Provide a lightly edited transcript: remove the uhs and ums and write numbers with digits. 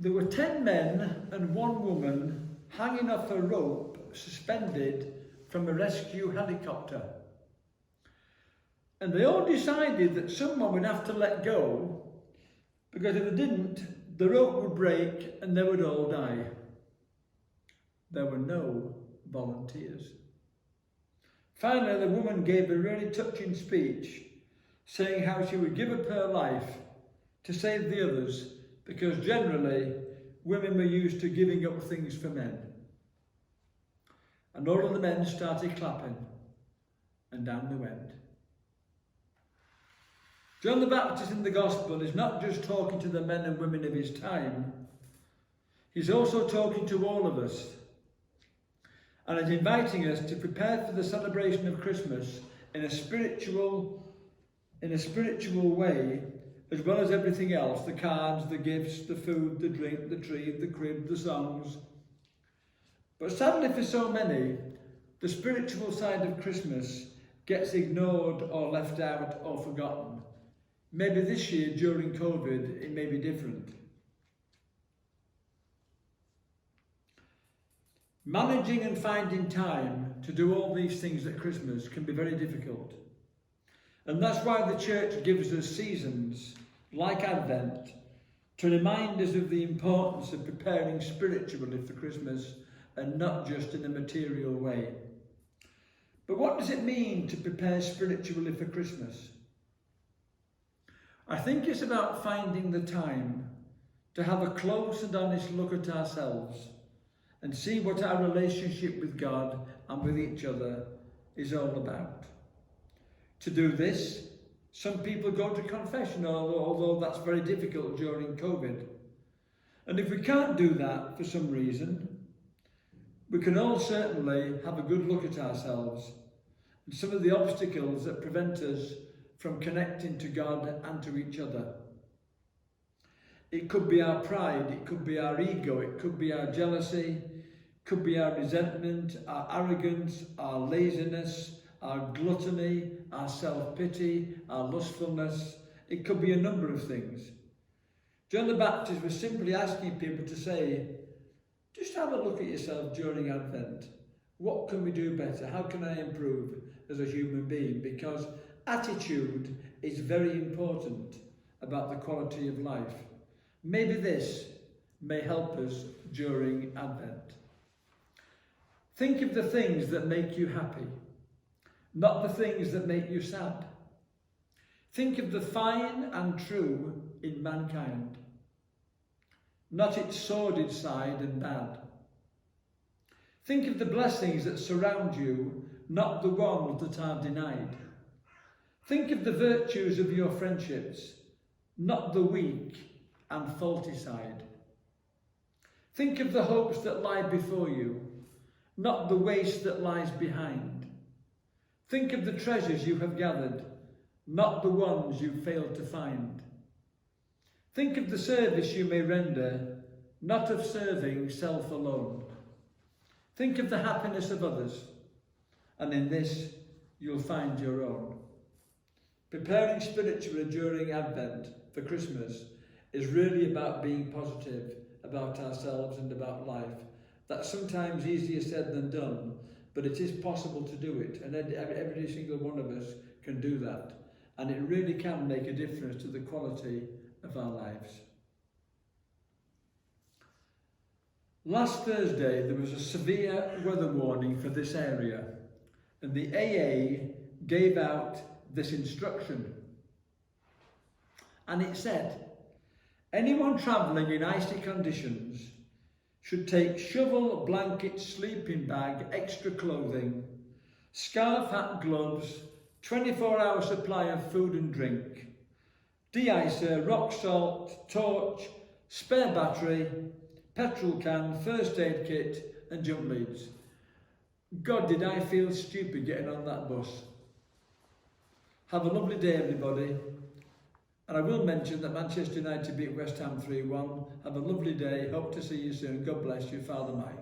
There were 10 men and 1 woman hanging off a rope suspended from a rescue helicopter. And they all decided that someone would have to let go, because if they didn't, the rope would break and they would all die. There were no volunteers. Finally, the woman gave a really touching speech, saying how she would give up her life to save the others, because generally women were used to giving up things for men. And all of the men started clapping, and down they went. John the Baptist in the Gospel is not just talking to the men and women of his time, he's also talking to all of us, and is inviting us to prepare for the celebration of Christmas in a spiritual way, as well as everything else, the cards, the gifts, the food, the drink, the tree, the crib, the songs. But sadly for so many, the spiritual side of Christmas gets ignored or left out or forgotten. Maybe this year, during COVID, it may be different. Managing and finding time to do all these things at Christmas can be very difficult. And that's why the church gives us seasons, like Advent, to remind us of the importance of preparing spiritually for Christmas and not just in a material way. But what does it mean to prepare spiritually for Christmas? I think it's about finding the time to have a close and honest look at ourselves and see what our relationship with God and with each other is all about. To do this, some people go to confession, although that's very difficult during COVID. And if we can't do that for some reason, we can all certainly have a good look at ourselves and some of the obstacles that prevent us from connecting to God and to each other. It could be our pride, it could be our ego, it could be our jealousy, it could be our resentment, our arrogance, our laziness, our gluttony, our self-pity, our lustfulness. It could be a number of things. John the Baptist was simply asking people to say, just have a look at yourself during Advent. What can we do better? How can I improve as a human being? Because attitude is very important about the quality of life. Maybe this may help us during Advent. Think of the things that make you happy, not the things that make you sad. Think of the fine and true in mankind, not its sordid side and bad. Think of the blessings that surround you, not the ones that are denied. Think of the virtues of your friendships, not the weak and faulty side. Think of the hopes that lie before you, not the waste that lies behind. Think of the treasures you have gathered, not the ones you failed to find. Think of the service you may render, not of serving self alone. Think of the happiness of others, and in this you'll find your own. Preparing spiritually during Advent for Christmas is really about being positive about ourselves and about life. That's sometimes easier said than done, but it is possible to do it, and every single one of us can do that. And it really can make a difference to the quality of our lives. Last Thursday, there was a severe weather warning for this area, and the AA gave out this instruction. And it said, anyone travelling in icy conditions should take shovel, blanket, sleeping bag, extra clothing, scarf, hat, gloves, 24-hour supply of food and drink, de-icer, rock salt, torch, spare battery, petrol can, first aid kit and jump leads. God, did I feel stupid getting on that bus. Have a lovely day, everybody. And I will mention that Manchester United beat West Ham 3-1. Have a lovely day. Hope to see you soon. God bless you, Father Mike.